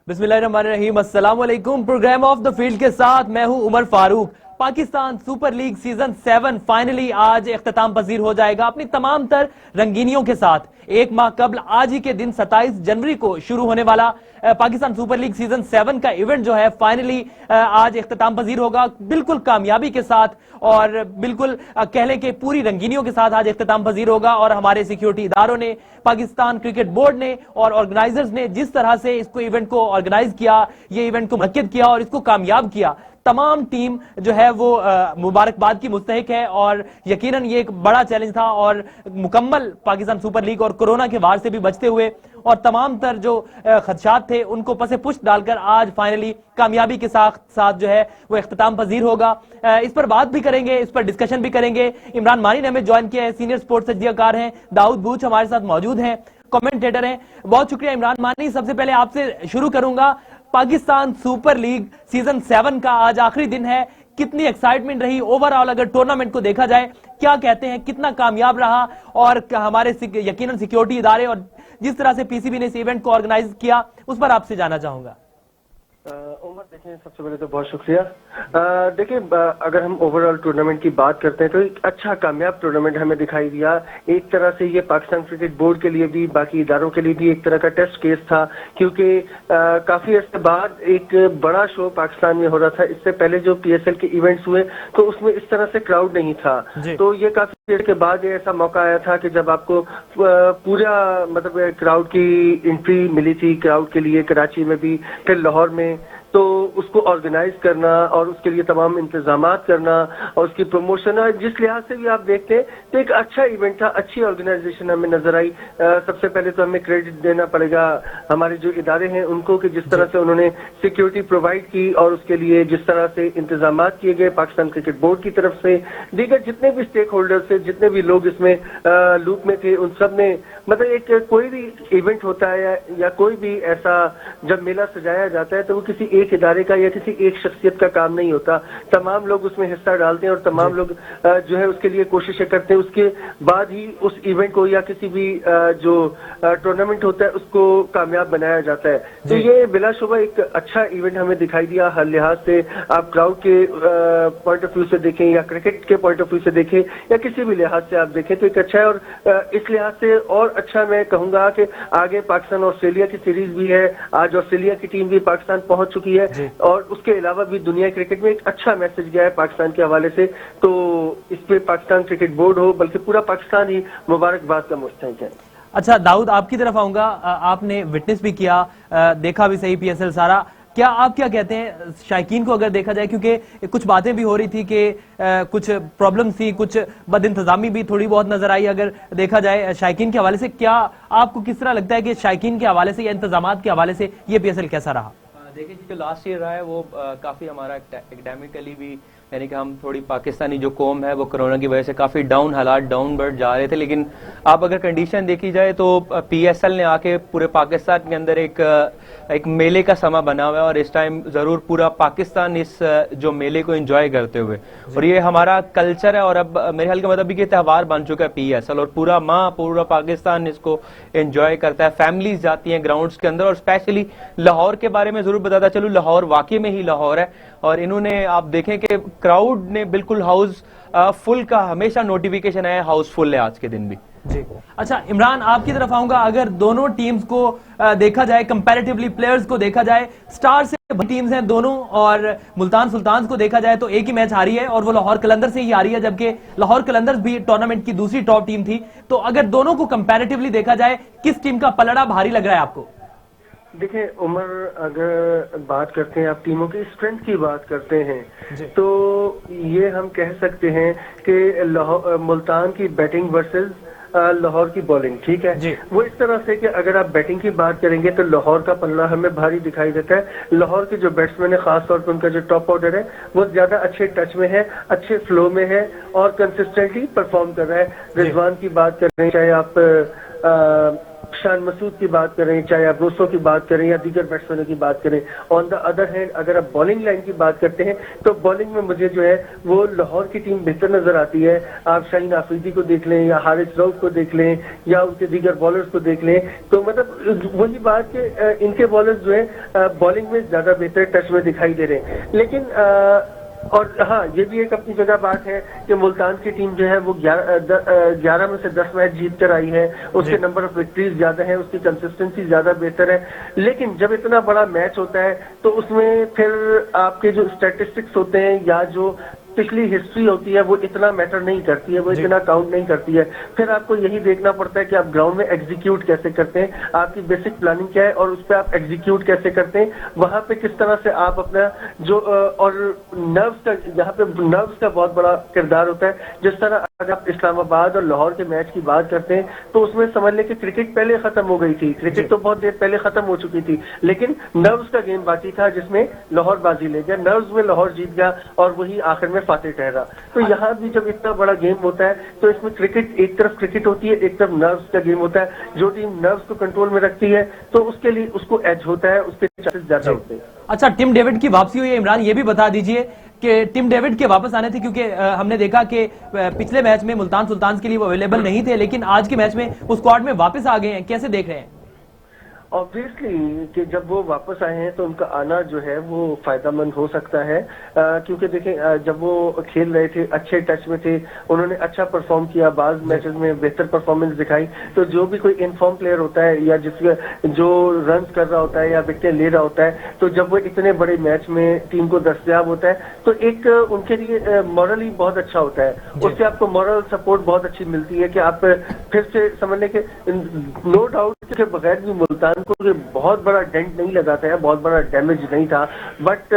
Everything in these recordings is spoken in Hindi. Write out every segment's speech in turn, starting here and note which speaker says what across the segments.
Speaker 1: बिस्मिल्लाहिर्रहमानिर्रहीम। अस्सलाम वालेकुम। प्रोग्राम ऑफ द फील्ड के साथ मैं हूं Umar Farooq. Pakistan super league season 7 finally आज इख्तिताम पजीर हो जाएगा अपनी तमाम तर रंगीनियों के साथ। एक माह कबल आज ही के दिन 27 जनवरी को शुरू होने वाला पाकिस्तान सुपर लीग सीजन 7 का इवेंट जो है फाइनली आज इख्तिताम पजीर होगा, बिल्कुल कामयाबी के साथ और बिल्कुल कह लें कि पूरी रंगीनियों के साथ आज इख्तिताम पजीर होगा। और हमारे सिक्योरिटी इदारों ने, पाकिस्तान क्रिकेट बोर्ड ने और ऑर्गेनाइजर्स ने जिस तरह से इसको इवेंट को ऑर्गेनाइज किया, ये इवेंट को मुनक्किद किया और इसको कामयाब किया, तमाम टीम जो है वो मुबारकबाद की मुस्तहिक है। और यकीनन ये एक बड़ा चैलेंज था और मुकम्मल पाकिस्तान सुपर लीग और कोरोना के वार से भी बचते हुए और तमाम तर जो खदशात थे उनको पसे पुष्ट डालकर आज फाइनली कामयाबी के साथ साथ जो है वो इख्तिताम पजीर होगा। इस पर बात भी करेंगे, इस पर डिस्कशन भी करेंगे। इमरान मानी ने हमें ज्वाइन किया है, सीनियर स्पोर्ट्स तज्जियाकार हैं। दाऊद बूच हमारे साथ मौजूद हैं, कमेंटेटर हैं। बहुत शुक्रिया इमरान मानी। सबसे पहले आपसे शुरू करूंगा, पाकिस्तान सुपर लीग सीजन 7 का आज आखिरी दिन है, कितनी एक्साइटमेंट रही ओवरऑल अगर टूर्नामेंट को देखा जाए, क्या कहते हैं, कितना कामयाब रहा? और हमारे यकीनन सिक्योरिटी इदारे और जिस तरह से पीसीबी ने इस इवेंट को ऑर्गेनाइज किया उस पर आपसे जानना चाहूंगा।
Speaker 2: उमर, देखें, सबसे पहले तो बहुत शुक्रिया। देखिए, अगर हम ओवरऑल टूर्नामेंट की बात करते हैं तो एक अच्छा कामयाब टूर्नामेंट हमें दिखाई दिया। एक तरह से ये पाकिस्तान क्रिकेट बोर्ड के लिए भी, बाकी इदारों के लिए भी एक तरह का टेस्ट केस था, क्योंकि काफी अर्से बाद एक बड़ा शो पाकिस्तान में हो रहा था। इससे पहले जो पीएसएल के इवेंट्स हुए तो उसमें इस तरह से क्राउड नहीं था, तो ये काफी देर के बाद ऐसा मौका आया था कि जब आपको पूरा मतलब क्राउड की एंट्री मिली थी क्राउड के लिए, कराची में भी, फिर लाहौर में, तो उसको ऑर्गेनाइज करना और उसके लिए तमाम इंतजामात करना और उसकी प्रमोशन, जिस लिहाज से भी आप देखते हैं तो एक अच्छा इवेंट था, अच्छी ऑर्गेनाइजेशन हमें नजर आई। सबसे पहले तो हमें क्रेडिट देना पड़ेगा हमारे जो इदारे हैं उनको कि जिस तरह से उन्होंने सिक्योरिटी प्रोवाइड की और उसके लिए जिस तरह से इंतजामात किए गए पाकिस्तान क्रिकेट बोर्ड की तरफ से, दीगर जितने भी स्टेक होल्डर्स थे, जितने भी लोग इसमें लूप में थे, उन सब ने मतलब एक कोई भी इवेंट होता है या कोई भी ऐसा जब मेला सजाया जाता है तो वो किसी एक इदारे का या किसी एक शख्सियत का काम नहीं होता। तमाम लोग उसमें हिस्सा डालते हैं और तमाम लोग जो है उसके लिए कोशिशें करते हैं। उसके बाद ही उस इवेंट को या किसी भी जो टूर्नामेंट होता है उसको कामयाब बनाया जाता है। तो ये बिलाशुबा एक अच्छा इवेंट हमें दिखाई दिया हर लिहाज से। आप क्राउड के पॉइंट ऑफ व्यू से देखें या क्रिकेट के पॉइंट ऑफ व्यू से देखें या किसी भी लिहाज से आप देखें तो एक अच्छा है। और इस लिहाज से और अच्छा मैं कहूंगा कि आगे पाकिस्तान ऑस्ट्रेलिया की सीरीज भी है। आज ऑस्ट्रेलिया की टीम भी पाकिस्तान पहुंच चुकी है और उसके अलावा भी दुनिया क्रिकेट में एक अच्छा मैसेज गया है पाकिस्तान के हवाले से। तो इस पे पाकिस्तान क्रिकेट बोर्ड हो बल्कि पूरा पाकिस्तान ही मुबारकबाद का मुस्तहिक है।
Speaker 1: अच्छा दाऊद, आपकी तरफ आऊंगा। आपने विटनेस भी किया, देखा भी सही पीएसएल सारा। आप क्या कहते हैं शायकीन को अगर देखा जाए, क्योंकि कुछ बातें भी हो रही थी कि कुछ प्रॉब्लम थी, कुछ बदइंतजामी भी थोड़ी बहुत नजर आई अगर देखा जाए शायकीन के हवाले से, क्या आपको किस तरह लगता है कि शायकीन के हवाले से या इंतजामात के हवाले से ये पीएसएल कैसा रहा?
Speaker 3: देखिए, जो लास्ट ईयर रहा है वो काफ़ी हमारा एकेडमिकली भी, यानी कि हम थोड़ी पाकिस्तानी जो कौम है वो कोरोना की वजह से काफ़ी डाउन हालात डाउनवर्ड जा रहे थे। लेकिन अब अगर कंडीशन देखी जाए तो पीएसएल ने आके पूरे पाकिस्तान के अंदर एक मेले का समा बना हुआ है और इस टाइम ज़रूर पूरा पाकिस्तान इस जो मेले को एंजॉय करते हुए, और ये हमारा कल्चर है और अब मेरे ख्याल के मतलब ये त्यौहार बन चुका है पीएसएल और पूरा पाकिस्तान इसको एंजॉय करता है। फैमिलीज जाती हैं ग्राउंड्स के अंदर। और स्पेशली लाहौर के बारे में जरूर बताता चलूँ, लाहौर वाकई में ही लाहौर है और इन्होंने, आप देखें कि क्राउड ने बिल्कुल हाउस फुल का हमेशा नोटिफिकेशन है, हाउस फुल है आज के दिन भी।
Speaker 1: जी अच्छा इमरान, आपकी तरफ आऊंगा। अगर दोनों टीम्स को देखा जाए, कंपैरेटिवली प्लेयर्स को देखा जाए, स्टार से टीम्स हैं दोनों, और मुल्तान सुल्तान को देखा जाए तो एक ही मैच हारी है और वो लाहौर कलंदर से ही हारी है, जबकि लाहौर कलंदर्स भी टूर्नामेंट की दूसरी टॉप टीम थी। तो अगर दोनों को कंपैरेटिवली देखा जाए, किस टीम का पलड़ा भारी लग रहा है आपको?
Speaker 2: देखिए उमर, अगर बात करते हैं, आप टीमों की स्ट्रेंथ की बात करते हैं तो ये हम कह सकते हैं कि मुल्तान की बैटिंग वर्सेस लाहौर की बॉलिंग, ठीक है, वो इस तरह से कि अगर आप बैटिंग की बात करेंगे तो लाहौर का पल्ला हमें भारी दिखाई देता है। लाहौर के जो बैट्समैन है, खासतौर पर उनका जो टॉप ऑर्डर है, वो ज्यादा अच्छे टच में है, अच्छे फ्लो में है और कंसिस्टेंटली परफॉर्म कर रहा है। रिजवान की बात कर रहे हैं, चाहे आप शान मसूद की बात करें, चाहे आप रोस्टो की बात करें या दीगर बैट्समैनों की बात करें। ऑन द अदर हैंड अगर आप बॉलिंग लाइन की बात करते हैं तो बॉलिंग में मुझे जो है वो लाहौर की टीम बेहतर नजर आती है। आप शाहीन आफरीदी को देख लें या हारिस रऊफ को देख लें या उनके दीगर बॉलर्स को देख लें, तो मतलब वही बात कि इनके बॉलर्स जो है बॉलिंग में ज्यादा बेहतर टच में दिखाई दे रहे हैं। लेकिन और हाँ, ये भी एक अपनी जगह बात है कि मुल्तान की टीम जो है वो 11 में से 10 मैच जीत कर आई है, उसके नंबर ऑफ विक्ट्रीज ज्यादा है, उसकी कंसिस्टेंसी ज्यादा बेहतर है। लेकिन जब इतना बड़ा मैच होता है तो उसमें फिर आपके जो स्टैटिस्टिक्स होते हैं या जो पिछली हिस्ट्री होती है वो इतना मैटर नहीं करती है, वो इतना काउंट नहीं करती है। फिर आपको यही देखना पड़ता है कि आप ग्राउंड में एग्जीक्यूट कैसे करते हैं, आपकी बेसिक प्लानिंग क्या है और उस पर आप एग्जीक्यूट कैसे करते हैं, वहां पे किस तरह से आप अपना जो और नर्व्स का, यहाँ पे नर्व्स का बहुत बड़ा किरदार होता है। जिस तरह अगर आप इस्लामाबाद और लाहौर के मैच की बात करते हैं तो उसमें समझ लें कि क्रिकेट पहले खत्म हो गई थी, क्रिकेट तो बहुत देर पहले खत्म हो चुकी थी, लेकिन नर्व्स का गेम बाकी था जिसमें लाहौर बाजी ले गया, नर्व्स में लाहौर जीत गया और वही आखिर में फातेह ठहरा। तो यहाँ भी जब इतना बड़ा गेम होता है तो इसमें क्रिकेट, एक तरफ क्रिकेट होती है, एक तरफ नर्व्स का गेम होता है। जो टीम नर्व्स को कंट्रोल में रखती है तो उसके लिए उसको एज होता है, उसके चांसेस ज्यादा होते हैं।
Speaker 1: अच्छा, टिम डेविड की वापसी हुई है। इमरान ये भी बता दीजिए कि टिम डेविड के वापस आने थे, क्योंकि हमने देखा कि पिछले मैच में मुल्तान सुल्तान के लिए वो अवेलेबल नहीं थे, लेकिन आज के मैच में वो स्क्वाड में वापस आ गए हैं। कैसे देख रहे हैं?
Speaker 2: ऑब्वियसली कि जब वो वापस आए हैं तो उनका आना जो है वो फायदेमंद हो सकता है, क्योंकि देखें जब वो खेल रहे थे अच्छे टच में थे, उन्होंने अच्छा परफॉर्म किया, बाज मैचेस में बेहतर परफॉर्मेंस दिखाई। तो जो भी कोई इनफॉर्म प्लेयर होता है या जिसका जो रन कर रहा होता है या विकेट ले रहा होता है, तो जब वो इतने बड़े मैच में टीम को दस्तयाब होता है तो एक उनके लिए मॉरली बहुत अच्छा होता है, उससे आपको मॉरल सपोर्ट बहुत अच्छी मिलती है कि आप फिर से समझ लें कि नो डाउट के बगैर भी मुल्तान को बहुत बड़ा डेंट नहीं लगाता है, बहुत बड़ा डैमेज नहीं था, बट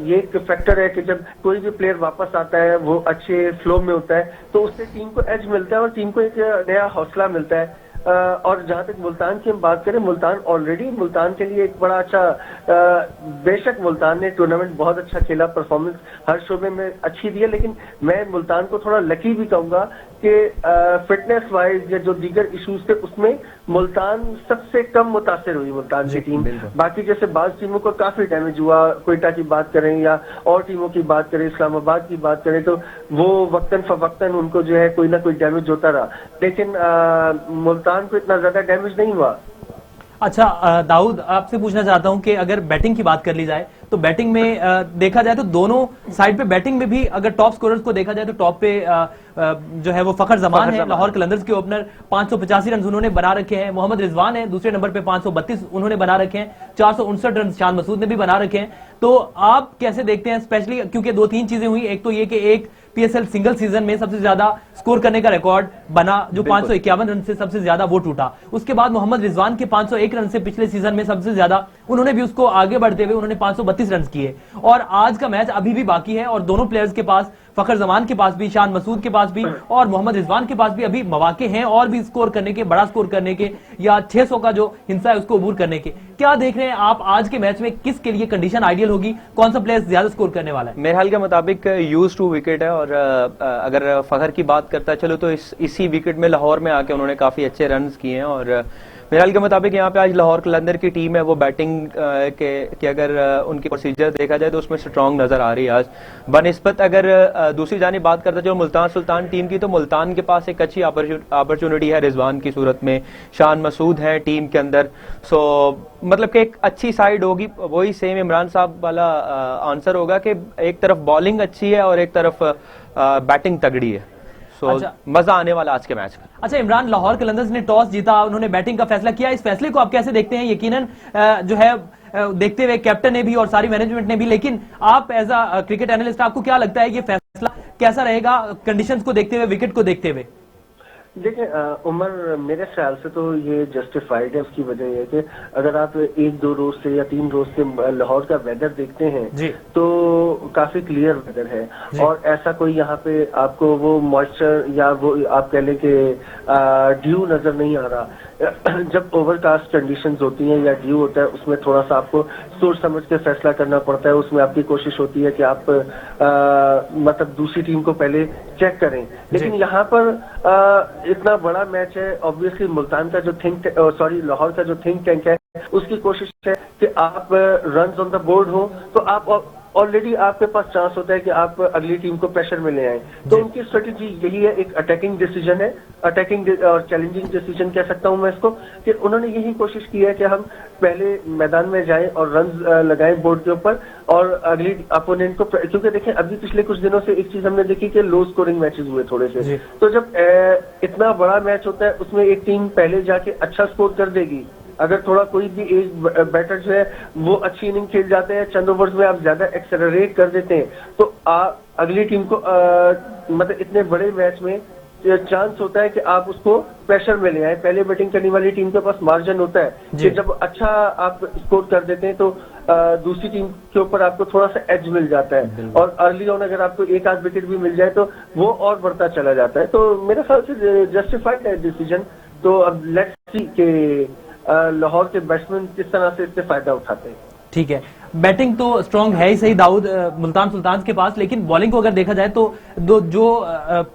Speaker 2: ये एक फैक्टर है कि जब कोई भी प्लेयर वापस आता है वो अच्छे फ्लो में होता है तो उससे टीम को एज मिलता है और टीम को एक नया हौसला मिलता है। और जहां तक मुल्तान की हम बात करें, मुल्तान के लिए एक बड़ा अच्छा, बेशक मुल्तान ने टूर्नामेंट बहुत अच्छा खेला, परफॉर्मेंस हर शोबे में अच्छी दी है, लेकिन मैं मुल्तान को थोड़ा लकी भी कहूंगा कि फिटनेस वाइज या जो दीगर इश्यूज थे उसमें मुल्तान सबसे कम मुतासिर हुई, मुल्तान की टीम। बाकी जैसे बाज टीमों को काफी डैमेज हुआ, कोयटा की बात करें या और टीमों की बात करें, इस्लामाबाद की बात करें, तो वो वक्तन फवक्तन उनको जो है कोई ना कोई डैमेज होता रहा, लेकिन मुल्तान को इतना ज्यादा डैमेज नहीं हुआ।
Speaker 1: अच्छा दाऊद, आपसे पूछना चाहता हूं कि अगर बैटिंग की बात कर ली जाए तो बैटिंग में देखा जाए तो दोनों साइड पे बैटिंग में भी अगर टॉप स्कोरर्स को देखा जाए तो टॉप पे जो है वो फखर जमान है, लाहौर कलंदर्स के ओपनर 585 रन उन्होंने बना रखे हैं। मोहम्मद रिजवान है दूसरे नंबर पे 532 उन्होंने बना रखे हैं। 459 रन शान मसूद ने भी बना रखे हैं। तो आप कैसे देखते हैं, स्पेशली क्योंकि दो तीन चीजें हुई, एक तो ये कि एक पीएसएल सिंगल सीजन में सबसे ज्यादा स्कोर करने का रिकॉर्ड बना जो 551 रन से सबसे ज्यादा वो टूटा। उसके बाद मोहम्मद रिजवान के 501 रन से पिछले सीजन में सबसे ज्यादा उन्होंने भी उसको आगे बढ़ते हुए उन्होंने 532 रन किए। और आज का मैच अभी भी बाकी है और दोनों प्लेयर्स के पास, फखर जमान के पास भी, शान मसूद के पास भी और मोहम्मद रिजवान के पास भी अभी मौके हैं और भी स्कोर करने के, बड़ा स्कोर करने के या 600 का जो हिस्सा है उसको अबूर करने के। क्या देख रहे हैं आप आज के मैच में, किसके लिए कंडीशन आइडियल होगी, कौन सा प्लेयर ज्यादा स्कोर करने वाला है?
Speaker 3: मेरे ख्याल के मुताबिक यूज टू विकेट है और अगर फखर की बात करता है चलो तो इसी विकेट में लाहौर में आके उन्होंने काफी अच्छे रन किए हैं। और मेरे ख्याल के मुताबिक यहाँ पे आज लाहौर कलंदर की टीम है वो बैटिंग के अगर उनकी प्रोसीजर देखा जाए तो उसमें स्ट्रांग नजर आ रही है आज बनिस्बत। अगर दूसरी जानी बात करते जो मुल्तान सुल्तान टीम की, तो मुल्तान के पास एक अच्छी अपॉर्चुनिटी है रिजवान की सूरत में, शान मसूद है टीम के अंदर। सो मतलब कि एक अच्छी साइड होगी, वही सेम इमरान साहब वाला आंसर होगा कि एक तरफ बॉलिंग अच्छी है और एक तरफ बैटिंग तगड़ी है। अच्छा, मजा आने वाला आज के मैच का।
Speaker 1: अच्छा इमरान, लाहौर कलंदर्स ने टॉस जीता, उन्होंने बैटिंग का फैसला किया, इस फैसले को आप कैसे देखते हैं? यकीनन जो है देखते हुए कैप्टन ने भी और सारी मैनेजमेंट ने भी, लेकिन आप एज अ क्रिकेट एनालिस्ट आपको क्या लगता है ये फैसला कैसा रहेगा कंडीशंस को देखते हुए, विकेट को देखते हुए?
Speaker 2: देखिए उमर, मेरे ख्याल से तो ये जस्टिफाइड है। उसकी वजह यह कि अगर आप 1-2 रोज से या 3 रोज से लाहौर का वेदर देखते हैं तो काफी क्लियर वेदर है और ऐसा कोई यहाँ पे आपको वो मॉइस्चर या वो आप कह लें कि ड्यू नजर नहीं आ रहा। जब ओवरकास्ट कंडीशंस होती हैं या ड्यू होता है उसमें थोड़ा सा आपको सोच समझ के फैसला करना पड़ता है। उसमें आपकी कोशिश होती है कि आप मतलब दूसरी टीम को पहले चेक करें, लेकिन यहाँ पर इतना बड़ा मैच है। ऑब्वियसली मुल्तान का जो लाहौर का जो थिंक टैंक है उसकी कोशिश है कि आप रन्स ऑन द बोर्ड हो तो आप ऑलरेडी आपके पास चांस होता है कि आप अगली टीम को प्रेशर में ले आए। तो उनकी स्ट्रेटेजी यही है, एक अटैकिंग डिसीजन है, अटैकिंग और चैलेंजिंग डिसीजन कह सकता हूं मैं इसको, कि उन्होंने यही कोशिश की है कि हम पहले मैदान में जाएं और रन लगाएं बोर्ड के ऊपर और अगली अपोनेंट को, क्योंकि देखें अभी पिछले कुछ दिनों से एक चीज हमने देखी कि लो स्कोरिंग मैचेस हुए थोड़े से। तो जब इतना बड़ा मैच होता है उसमें एक टीम पहले जाके अच्छा स्कोर कर देगी। अगर थोड़ा कोई भी एक बैटर जो है वो अच्छी इनिंग खेल जाते हैं, चंद ओवर्स में आप ज्यादा एक्सेलरेट कर देते हैं, तो अगली टीम को मतलब इतने बड़े मैच में चांस होता है कि आप उसको प्रेशर में ले आए। पहले बैटिंग करने वाली टीम के पास मार्जिन होता है कि जब अच्छा आप स्कोर कर देते हैं तो दूसरी टीम के ऊपर आपको थोड़ा सा एज मिल जाता है और अर्ली ऑन अगर आपको एक आध विकेट भी मिल जाए तो वो और बढ़ता चला जाता है। तो मेरे ख्याल से जस्टिफाइड है डिसीजन। तो अब लेट्स सी के लाहौर के बैट्समैन किस तरह से इससे फायदा उठाते हैं।
Speaker 1: ठीक है, बैटिंग तो स्ट्रांग है ही सही दाऊद मुल्तान सुल्तान के पास, लेकिन बॉलिंग को अगर देखा जाए तो जो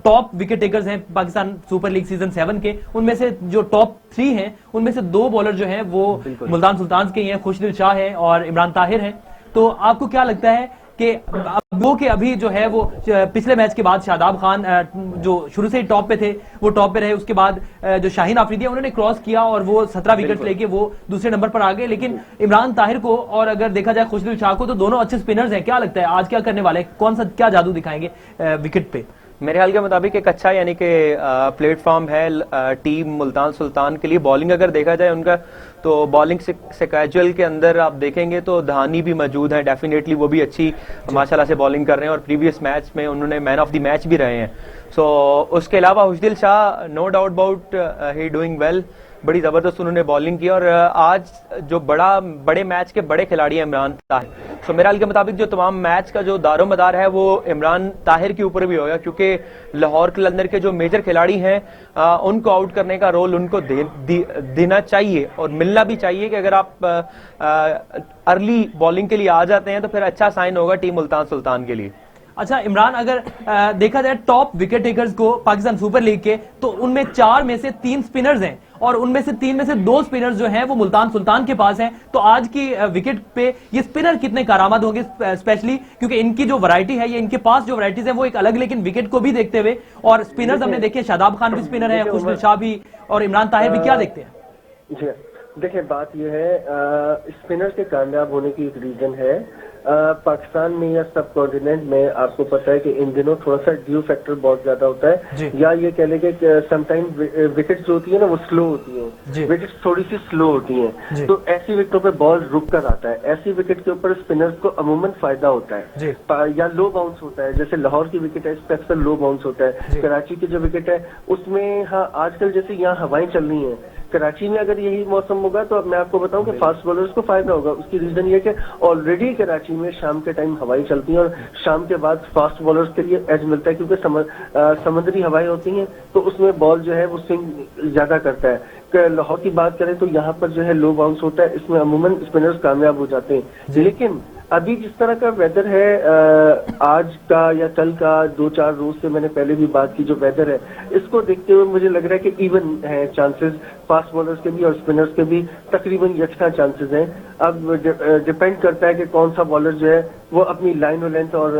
Speaker 1: टॉप विकेट टेकर्स हैं पाकिस्तान सुपर लीग सीजन 7 के, उनमें से जो टॉप 3 हैं उनमें से 2 बॉलर जो हैं वो मुल्तान सुल्तान के ही हैं, खुशदिल शाह है और इमरान ताहिर हैं। तो आपको क्या लगता है कि वो के अभी जो है वो पिछले मैच के बाद शादाब खान जो शुरू से ही टॉप पे थे वो टॉप पे रहे, उसके बाद जो शाहीन आफरीदी उन्होंने क्रॉस किया और वो 17 विकेट लेके वो दूसरे नंबर पर आ गए, लेकिन इमरान ताहिर को और अगर देखा जाए खुशदिल शाह को तो दोनों अच्छे स्पिनर्स हैं। क्या लगता है आज क्या करने वाले, कौन सा क्या जादू दिखाएंगे विकेट पे?
Speaker 3: मेरे ख्याल के मुताबिक एक अच्छा यानी कि प्लेटफॉर्म है टीम मुल्तान सुल्तान के लिए। बॉलिंग अगर देखा जाए उनका तो बॉलिंग से कैजुअल के अंदर आप देखेंगे तो धानी भी मौजूद है, डेफिनेटली वो भी अच्छी माशाल्लाह से बॉलिंग कर रहे हैं और प्रीवियस मैच में उन्होंने मैन ऑफ द मैच भी रहे हैं। सो उसके अलावा Khushdil Shah no doubt about he doing well, बड़ी जबरदस्त उन्होंने बॉलिंग की और आज जो बड़े मैच के बड़े खिलाड़ी हैं इमरान ताहिर। सो मेरे हाल के मुताबिक जो तमाम मैच का जो दारोमदार है वो इमरान ताहिर के ऊपर भी होगा, क्योंकि लाहौर कलंदर के जो मेजर खिलाड़ी हैं उनको आउट करने का रोल उनको देना चाहिए और मिलना भी चाहिए कि अगर आप अर्ली बॉलिंग के लिए आ जाते हैं तो फिर अच्छा साइन होगा टीम मुल्तान सुल्तान के लिए।
Speaker 1: अच्छा इमरान, अगर देखा जाए टॉप विकेट टेकर्स को पाकिस्तान सुपर लीग के, तो उनमें 4 में से 3 स्पिनर्स हैं और उनमें से 3 में से 2 स्पिनर्स जो हैं वो मुल्तान सुल्तान के पास हैं। तो आज की विकेट पे ये स्पिनर कितने कारआमद होंगे, स्पेशली क्योंकि इनकी जो वैरायटी है, ये इनके पास जो वैरायटीज है वो एक अलग, लेकिन विकेट को भी देखते हुए और स्पिनर्स हमने देखे, शादाब खान भी स्पिनर है, खुशदिल शाह भी और इमरान ताहिर भी, क्या देखते हैं?
Speaker 2: जी देखिए, बात यह है स्पिनर के कामयाब होने की एक रीजन है पाकिस्तान में या सब कॉन्टिनेंट में आपको पता है कि इन दिनों थोड़ा सा ड्यू फैक्टर बहुत ज्यादा होता है, या ये कह लेंगे कि समटाइम विकेट्स जो होती है ना वो स्लो होती हैं, विकेट्स थोड़ी सी स्लो होती हैं, तो ऐसी विकेटों पे बॉल रुक कर आता है। ऐसी विकेट के ऊपर स्पिनर्स को अमूमन फायदा होता है या लो बाउंस होता है। जैसे लाहौर की विकेट है इस पर अक्सर लो बाउंस होता है। कराची की जो विकेट है उसमें हाँ आजकल जैसे यहाँ हवाएं चल रही हैं, कराची में अगर यही मौसम होगा तो अब मैं आपको बताऊं कि फास्ट बॉलर्स को फायदा होगा। उसकी रीजन ये कि ऑलरेडी कराची में शाम के टाइम हवाएं चलती हैं और शाम के बाद फास्ट बॉलर्स के लिए एज मिलता है, क्योंकि समुद्री हवाएं होती हैं तो उसमें बॉल जो है वो स्विंग ज्यादा करता है। लाहौर की बात करें तो यहाँ पर जो है लो बाउंस होता है, इसमें अमूमन स्पिनर्स कामयाब हो जाते हैं। लेकिन अभी जिस तरह का वेदर है आज का या कल का 2-4 रोज से मैंने पहले भी बात की, जो वेदर है इसको देखते हुए मुझे लग रहा है कि इवन है चांसेस, फास्ट बॉलर्स के भी और स्पिनर्स के भी तकरीबन यकसा चांसेस हैं। अब डिपेंड करता है कि कौन सा बॉलर जो है वो अपनी लाइन और लेंथ और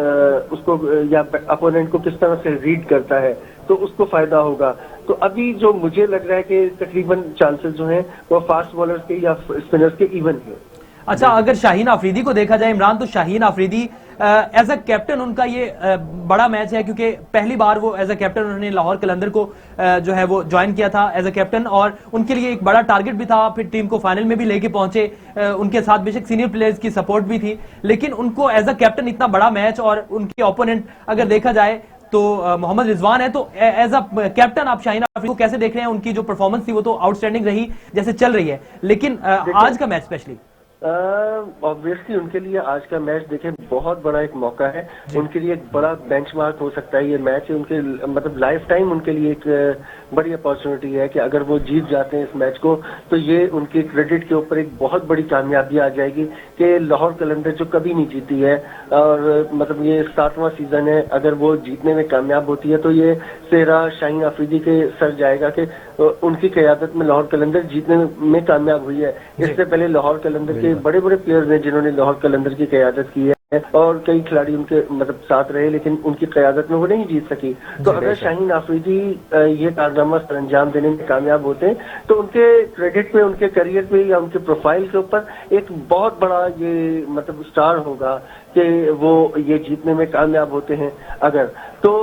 Speaker 2: उसको या अपोनेंट को किस तरह से रीड करता है तो उसको फायदा होगा। तो अभी जो मुझे लग रहा है कि तकरीबन चांसेस जो हैं वो फास्ट बॉलर्स के या स्पिनर्स के इवन है।
Speaker 1: अच्छा, अगर शाहीन आफरीदी को देखा जाए इमरान, तो Shaheen Afridi as a captain उनका ये बड़ा मैच है, क्योंकि पहली बार वो एज अ कैप्टन उन्होंने लाहौर कलंदर को जो है वो ज्वाइन किया था एज अ कैप्टन, और उनके लिए एक बड़ा टारगेट भी था, फिर टीम को फाइनल में भी लेके पहुंचे। उनके साथ बेशक सीनियर प्लेयर्स की सपोर्ट भी थी, लेकिन उनको एज अ कैप्टन इतना बड़ा मैच और उनके ओपोनेंट अगर देखा जाए तो मोहम्मद रिजवान है, तो एज अ कैप्टन आप शाहीन आफरीदी को कैसे देख रहे हैं? उनकी जो परफॉर्मेंस थी वो तो आउटस्टैंडिंग रही जैसे चल रही है, लेकिन आज का मैच स्पेशली
Speaker 2: ऑब्वियसली उनके लिए आज का मैच देखें बहुत बड़ा एक मौका है, उनके लिए एक बड़ा बेंचमार्क हो सकता है ये मैच, उनके मतलब लाइफ टाइम उनके लिए एक बड़ी अपॉर्चुनिटी है कि अगर वो जीत जाते हैं इस मैच को तो ये उनके क्रेडिट के ऊपर एक बहुत बड़ी कामयाबी आ जाएगी कि लाहौर कलंदर जो कभी नहीं जीती है और मतलब ये 7वां सीजन है, अगर वो जीतने में कामयाब होती है तो ये सेहरा शाहीन आफरीदी के सर जाएगा कि उनकी क़यादत में लाहौर कलंदर जीतने में कामयाब हुई है। इससे पहले लाहौर कलंदर के बड़े बड़े प्लेयर्स हैं जिन्होंने लाहौर कलंदर की क़यादत की है और कई खिलाड़ी उनके मतलब साथ रहे, लेकिन उनकी क़यादत में वो नहीं जीत सकी। तो अगर शाहीन आफरीदी ये कारनामा सर अंजाम देने में कामयाब होते हैं तो उनके क्रेडिट पे, उनके करियर पे या उनके प्रोफाइल के ऊपर एक बहुत बड़ा ये मतलब स्टार होगा कि वो ये जीतने में कामयाब होते हैं। अगर तो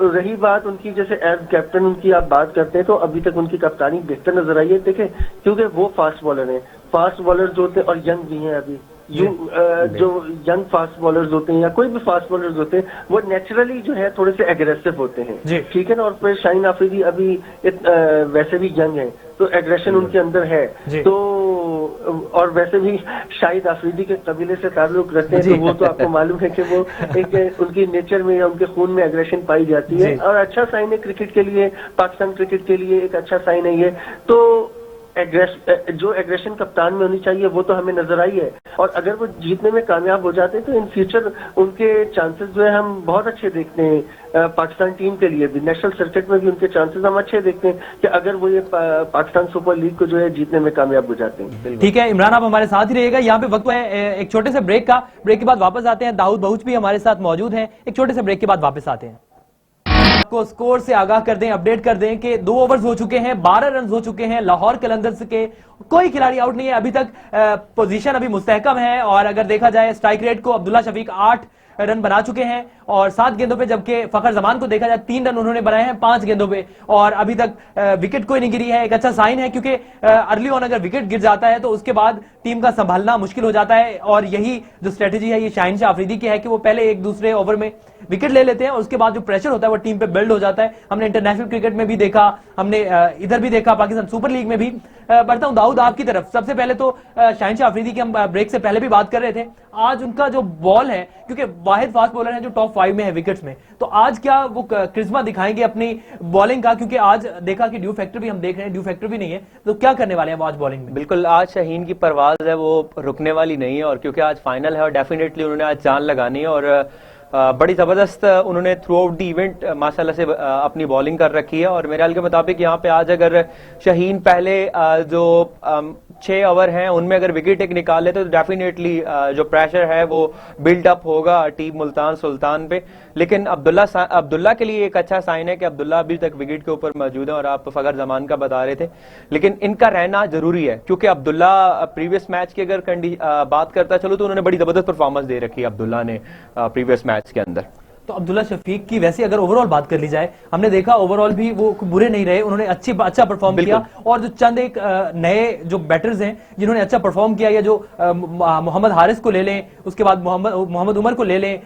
Speaker 2: रही बात उनकी, जैसे एज कैप्टन उनकी आप बात करते हैं तो अभी तक उनकी कप्तानी बेहतर नजर आई है, देखें क्योंकि वो फास्ट बॉलर हैं, फास्ट बॉलर जो होते हैं और यंग भी हैं अभी जो यंग फास्ट बॉलर्स होते हैं या कोई भी फास्ट बॉलर्स होते हैं वो नेचुरली जो है थोड़े से एग्रेसिव होते हैं, ठीक है ना। और फिर शाहीन आफरीदी अभी वैसे भी यंग है तो एग्रेशन उनके अंदर है, तो और वैसे भी शाहिद आफरीदी के कबीले से ताल्लुक रखते हैं तो वो तो आपको मालूम है कि वो एक उनकी नेचर में या उनके खून में एग्रेशन पाई जाती है और अच्छा साइन है क्रिकेट के लिए, पाकिस्तान क्रिकेट के लिए एक अच्छा साइन है ये। तो जो एग्रेशन कप्तान में होनी चाहिए वो तो हमें नजर आई है और अगर वो जीतने में कामयाब हो जाते हैं तो इन फ्यूचर उनके चांसेस जो है हम बहुत अच्छे देखते हैं पाकिस्तान टीम के लिए भी, नेशनल सर्किट में भी उनके चांसेस हम अच्छे देखते हैं कि अगर वो ये पाकिस्तान सुपर लीग को जो है जीतने में कामयाब हो जाते हैं।
Speaker 1: ठीक है इमरान, आप हमारे साथ ही रहेगा, यहाँ पे वक्त है एक छोटे से ब्रेक का, ब्रेक के बाद वापस आते हैं। दाऊद बहूच भी हमारे साथ मौजूद हैं, एक छोटे से ब्रेक के बाद वापस आते हैं। को स्कोर से आगाह कर दें, अपडेट कर दें कि 2 ओवर्स हो चुके हैं, 12 रन हो चुके हैं लाहौर कलंदर्स के, कोई खिलाड़ी आउट नहीं है अभी तक, पोजीशन अभी मुस्तहकम है और अगर देखा जाए स्ट्राइक रेट को अब्दुल्ला शफीक 8 रन बना चुके हैं और 7 गेंदों पे, जबकि फखर जमान को देखा जाए 3 रन उन्होंने बनाए हैं 5 गेंदों पे और अभी तक विकेट कोई नहीं गिरी है। एक अच्छा साइन है क्योंकि अर्ली ऑन अगर विकेट गिर जाता है तो उसके बाद टीम का संभालना मुश्किल हो जाता है और यही जो स्ट्रेटेजी है ये शाहीन शाह आफरीदी की है कि वो पहले एक दूसरे ओवर में विकेट ले लेते हैं और उसके बाद जो प्रेशर होता है वो टीम पे बिल्ड हो जाता है। हमने इंटरनेशनल क्रिकेट में भी देखा, हमने इधर भी देखा, पाकिस्तान सुपर लीग में भी। बढ़ता हूं दाऊद आपकी तरफ। सबसे पहले तो शाहीन शाह आफरीदी की हम ब्रेक से पहले भी बात कर रहे थे, आज उनका जो बॉल है, क्योंकि वाहिद फास्ट बॉलर है जो टॉप 5 में है विकेट्स में, तो आज क्या वो क्रिश्मा दिखाएंगे अपनी बॉलिंग का? क्योंकि आज देखा कि ड्यू फैक्टर भी हम देख रहे हैं, ड्यू फैक्टर भी नहीं है, तो क्या करने वाले हैं वो आज बॉलिंग में?
Speaker 3: बिल्कुल, आज शाहीन की परवाज है वो रुकने वाली नहीं है और क्योंकि आज फाइनल है और डेफिनेटली उन्होंने आज जान लगानी है और बड़ी जबरदस्त उन्होंने थ्रू आउट दी इवेंट माशाल्लाह से अपनी बॉलिंग कर रखी है और मेरे ख्याल के मुताबिक यहाँ पे आज अगर शाहीन पहले जो 6 ओवर हैं उनमें अगर विकेट एक निकाल लेते तो डेफिनेटली जो प्रेशर है वो बिल्ड अप होगा टीम मुल्तान सुल्तान पे। लेकिन अब्दुल्ला के लिए एक अच्छा साइन है कि अब्दुल्ला अभी तक विकेट के ऊपर मौजूद है और आप फखर जमान का बता रहे थे, लेकिन इनका रहना जरूरी है क्योंकि अब्दुल्ला प्रीवियस मैच की अगर बात करता चलो तो उन्होंने बड़ी जबरदस्त परफॉर्मेंस दे रखी है अब्दुल्ला ने प्रीवियस मैच के अंदर।
Speaker 1: तो अब्दुल्ला शफीक की वैसे अगर ओवरऑल बात कर ली जाए, हमने देखा ओवरऑल भी वो बुरे नहीं रहे, उन्होंने अच्छा परफॉर्म किया और जो चंद एक नए जो बैटर्स हैं जिन्होंने अच्छा परफॉर्म किया, या जो मोहम्मद हारिस को ले लें, उसके बाद मोहम्मद उमर को ले लें,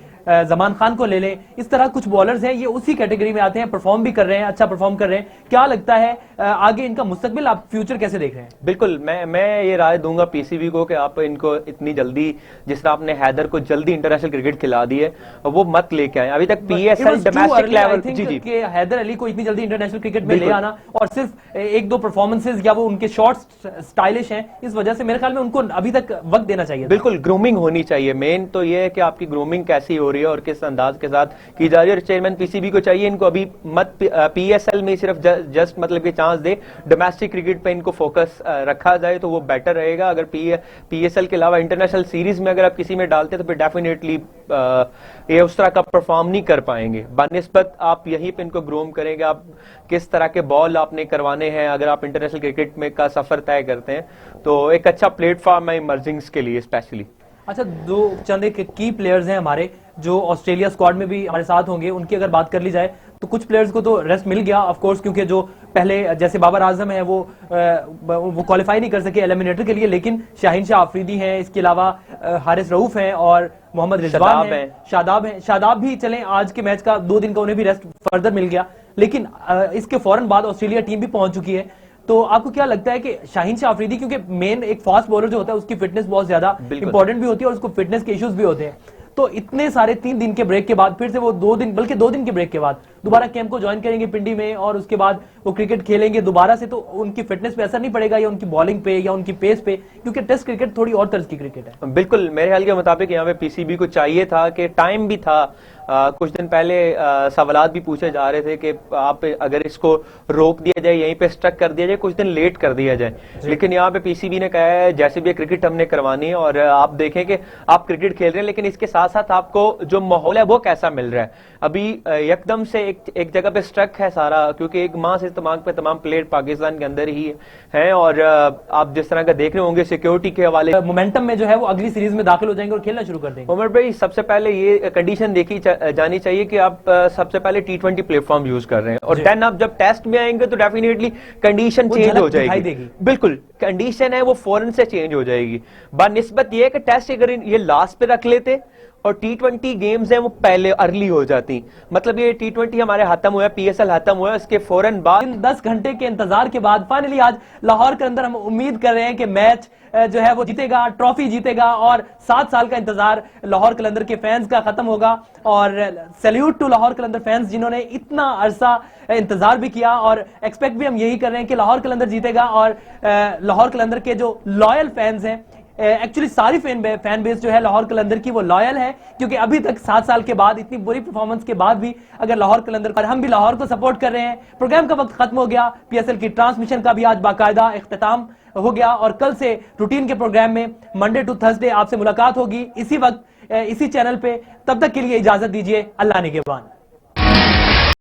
Speaker 1: जमान खान को ले लें, इस तरह कुछ बॉलर्स हैं ये उसी कैटेगरी में आते हैं, परफॉर्म भी कर रहे हैं, अच्छा परफॉर्म कर रहे हैं। क्या लगता है आगे इनका मुस्तकबिल, आप फ्यूचर कैसे देख रहे हैं?
Speaker 3: बिल्कुल, मैं ये राय दूंगा पीसीबी को कि आप इनको इतनी जल्दी, जिस तरह आपने हैदर को जल्दी इंटरनेशनल क्रिकेट खिला दी है, वो मत लेके आए। अभी तक पीएसएल डोमेस्टिक लेवल
Speaker 1: जी हैदर अली को इतनी जल्दी इंटरनेशनल क्रिकेट में ले आना और सिर्फ 1-2 परफॉर्मेंसेज या वो उनके शॉट्स स्टाइलिश हैं, इस वजह से मेरे ख्याल में उनको अभी तक वक्त देना चाहिए।
Speaker 3: बिल्कुल, ग्रूमिंग होनी चाहिए। मेन तो ये है कि आपकी ग्रूमिंग कैसी हो रही है और किस अंदाज के साथ की जा रही है। चेयरमैन पीसीबी को चाहिए इनको अभी मत पीएसएल में सिर्फ जस्ट मतलब कि चांस दे, डोमेस्टिक क्रिकेट पे इनको फोकस रखा जाए तो वो बेटर रहेगा। अगर पीएसएल के अलावा इंटरनेशनल सीरीज में अगर आप किसी में डालते तो फिर डेफिनेटली ये उस तरह का परफॉर्म नहीं कर पाएंगे। बनिस्बत आप यहीं पे इनको ग्रूम करेंगे, आप किस तरह के बॉल आपने करवाने हैं अगर आप इंटरनेशनल क्रिकेट में का सफर तय करते हैं, तो एक अच्छा प्लेटफॉर्म है इमर्जिंग्स के लिए स्पेशली।
Speaker 1: अच्छा, चंद एक की प्लेयर्स हैं हमारे जो ऑस्ट्रेलिया स्क्वाड में भी हमारे साथ होंगे, उनकी अगर बात कर ली जाए तो कुछ प्लेयर्स को तो रेस्ट मिल गया ऑफ कोर्स, क्योंकि जो पहले जैसे बाबर आजम है वो क्वालिफाई नहीं कर सके एलिमिनेटर के लिए, लेकिन शाहीन शाह आफरीदी हैं, इसके अलावा हारिस रऊफ हैं और मोहम्मद रिजवान हैं, शादाब भी चलें, आज के मैच का 2 दिन का उन्हें भी रेस्ट फर्दर मिल गया। लेकिन इसके फौरन बाद ऑस्ट्रेलिया टीम भी पहुंच चुकी है, तो आपको क्या लगता है कि शाहीन शाह अफरीदी, क्योंकि मेन एक फास्ट बॉलर जो होता है उसकी फिटनेस बहुत ज्यादा इंपॉर्टेंट भी होती है और उसको फिटनेस के इश्यूज भी होते हैं, तो इतने सारे 3 दिन के ब्रेक के बाद फिर से वो 2 दिन, बल्कि 2 दिन के ब्रेक के बाद दोबारा कैंप को ज्वाइन करेंगे पिंडी में और उसके बाद वो क्रिकेट खेलेंगे दोबारा से, तो उनकी फिटनेस पे असर नहीं पड़ेगा या उनकी बॉलिंग पे या उनकी पेस पे, क्योंकि टेस्ट क्रिकेट थोड़ी और तर्ज की क्रिकेट है।
Speaker 3: बिल्कुल, मेरे ख्याल के मुताबिक यहाँ पे पीसीबी को चाहिए था कि टाइम भी था, कुछ दिन पहले सवालात भी पूछे जा रहे थे कि आप अगर इसको रोक दिया जाए, यहीं पे स्टक कर दिया जाए, कुछ दिन लेट कर दिया जाए, लेकिन यहाँ पे पीसीबी ने कहा है जैसे भी क्रिकेट हमने करवानी है और आप देखें कि आप क्रिकेट खेल रहे हैं लेकिन इसके साथ साथ आपको जो माहौल है वो कैसा मिल रहा है। अभी एकदम से एक जगह पे स्ट्रक है सारा, क्योंकि एक माह से तमाम प्लेयर पाकिस्तान के अंदर ही हैं और आप जिस तरह का देख रहे होंगे सिक्योरिटी के हवाले
Speaker 1: मोमेंटम में जो है वो अगली सीरीज में दाखिल हो जाएंगे और खेलना शुरू कर देंगे।
Speaker 3: उमर भाई, सबसे पहले ये कंडीशन देखी जानी चाहिए कि आप सबसे पहले T20 प्लेटफॉर्म यूज कर रहे हैं और देन आप जब टेस्ट में आएंगे तो डेफिनेटली कंडीशन चेंज हो जाएगी। बिल्कुल, कंडीशन है वो फौरन से चेंज हो जाएगी। बानिस्बत ये है कि टेस्ट अगर ये लास्ट पे रख लेते और T20 गेम्स हैं वो पहले अर्ली हो जाती, मतलब ये T20 हमारे खत्म हुआ, PSL खत्म हुआ, इसके फौरन बाद
Speaker 1: 10 घंटे के इंतजार के बाद फाइनली आज लाहौर के अंदर हम उम्मीद कर रहे हैं कि मैच जो है वो जीतेगा, ट्रॉफी जीतेगा और 7 साल का इंतजार लाहौर कलंदर के फैंस का खत्म होगा। और salute to Lahore Qalandar fans जिन्होंने इतना अरसा इंतजार भी किया और एक्सपेक्ट भी हम यही कर रहे हैं कि लाहौर कलंदर जीतेगा। और लाहौर कलंदर के जो लॉयल फैंस हैं, एक्चुअली सारी फैन बेस जो है लाहौर कलंदर की वो लॉयल है, क्योंकि अभी तक 7 साल के बाद इतनी बुरी परफॉर्मेंस के बाद भी अगर लाहौर कलंदर और हम भी लाहौर को सपोर्ट कर रहे हैं। प्रोग्राम का वक्त खत्म हो गया, PSL की ट्रांसमिशन का भी आज बाकायदा इख्तिताम हो गया और कल से रूटीन के प्रोग्राम में मंडे टू थर्सडे आपसे मुलाकात होगी इसी वक्त इसी चैनल पे। तब तक के लिए इजाजत दीजिए, अल्लाह निगहबान।